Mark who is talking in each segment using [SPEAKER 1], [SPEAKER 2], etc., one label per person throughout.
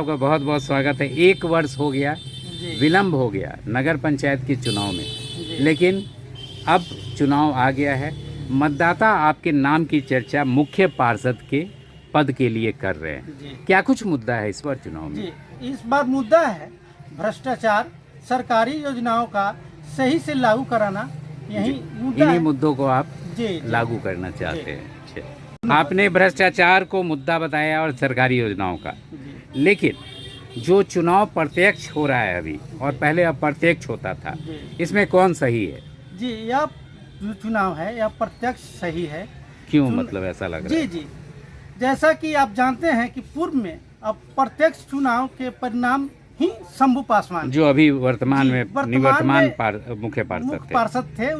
[SPEAKER 1] आपका बहुत बहुत स्वागत है। 1 वर्ष हो गया, विलम्ब हो गया नगर पंचायत के चुनाव में, लेकिन अब चुनाव आ गया है। मतदाता आपके नाम की चर्चा मुख्य पार्षद के पद के लिए कर रहे हैं। क्या कुछ मुद्दा है इस बार चुनाव में?
[SPEAKER 2] इस बार मुद्दा है भ्रष्टाचार, सरकारी योजनाओं का सही से लागू कराना, यही मुद्दा
[SPEAKER 1] इन्हीं
[SPEAKER 2] है।
[SPEAKER 1] मुद्दों को आप लागू करना चाहते हैं। आपने भ्रष्टाचार को मुद्दा बताया और सरकारी योजनाओं का, लेकिन जो चुनाव प्रत्यक्ष हो रहा है अभी और पहले अप्रत्यक्ष होता था, इसमें कौन सही है?
[SPEAKER 2] जी, यह जो चुनाव है यह प्रत्यक्ष सही है।
[SPEAKER 1] क्यों, मतलब ऐसा लग रहा है?
[SPEAKER 2] जी, जैसा कि आप जानते हैं कि पूर्व में अब प्रत्यक्ष चुनाव के परिणाम ही शंभू पासवान,
[SPEAKER 1] जो अभी वर्तमान में निवर्तमान मुख्य पार्षद
[SPEAKER 2] थे,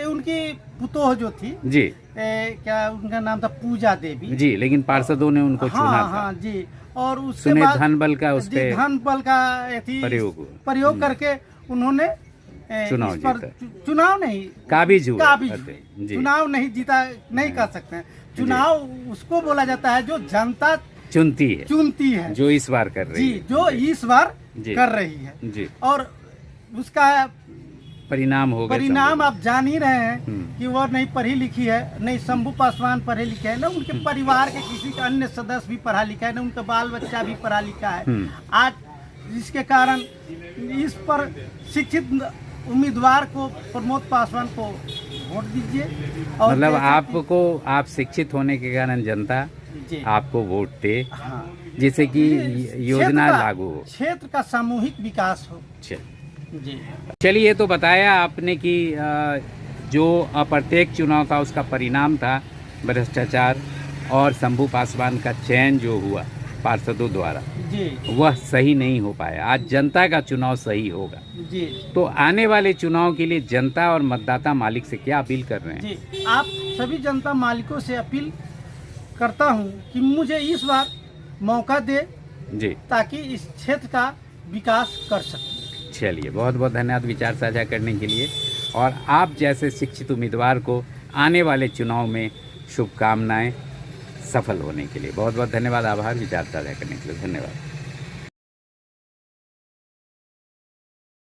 [SPEAKER 2] उनकी पुतोह जो थी जी, क्या उनका नाम था, पूजा देवी
[SPEAKER 1] जी, लेकिन पार्षदों ने उनको चुना था।
[SPEAKER 2] हाँ जी, और उसके बाद
[SPEAKER 1] धन बल का
[SPEAKER 2] प्रयोग करके उन्होंने चुनाव नहीं, काबिज चुनाव नहीं जीता, नहीं कर सकते हैं। चुनाव उसको बोला जाता है जो जनता चुनती है, जो इस बार कर रही है, जो इस बार कर रही है जी। और उसका परिणाम आप जान ही रहे हैं कि वो नहीं पढ़ी लिखी है, नहीं शंभू पासवान पढ़े लिखे है, न उनके परिवार के किसी का अन्य सदस्य भी पढ़ा लिखा है, न उनका बाल बच्चा भी पढ़ा लिखा है। आज जिसके कारण इस पर शिक्षित उम्मीदवार को, प्रमोद पासवान को वोट दीजिए। और
[SPEAKER 1] मतलब आप शिक्षित होने के कारण जनता आपको वोट दे, जिससे कि योजना लागू हो, क्षेत्र
[SPEAKER 2] का सामूहिक विकास हो।
[SPEAKER 1] चलिए, तो बताया आपने कि जो अप्रत्यक्ष चुनाव था उसका परिणाम था भ्रष्टाचार और शंभू पासवान का चयन जो हुआ पार्षदों द्वारा वह सही नहीं हो पाया। आज जनता का चुनाव सही होगा जी। तो आने वाले चुनाव के लिए जनता और मतदाता मालिक से क्या अपील कर रहे हैं?
[SPEAKER 2] जी, आप सभी जनता मालिकों से अपील करता हूं कि मुझे इस बार मौका दे जी, ताकि इस क्षेत्र का विकास कर सकें।
[SPEAKER 1] चलिए, बहुत बहुत धन्यवाद विचार साझा करने के लिए, और आप जैसे शिक्षित उम्मीदवार को आने वाले चुनाव में शुभकामनाएं सफल होने के लिए। बहुत बहुत धन्यवाद, आभार विचार साझा करने के लिए। धन्यवाद।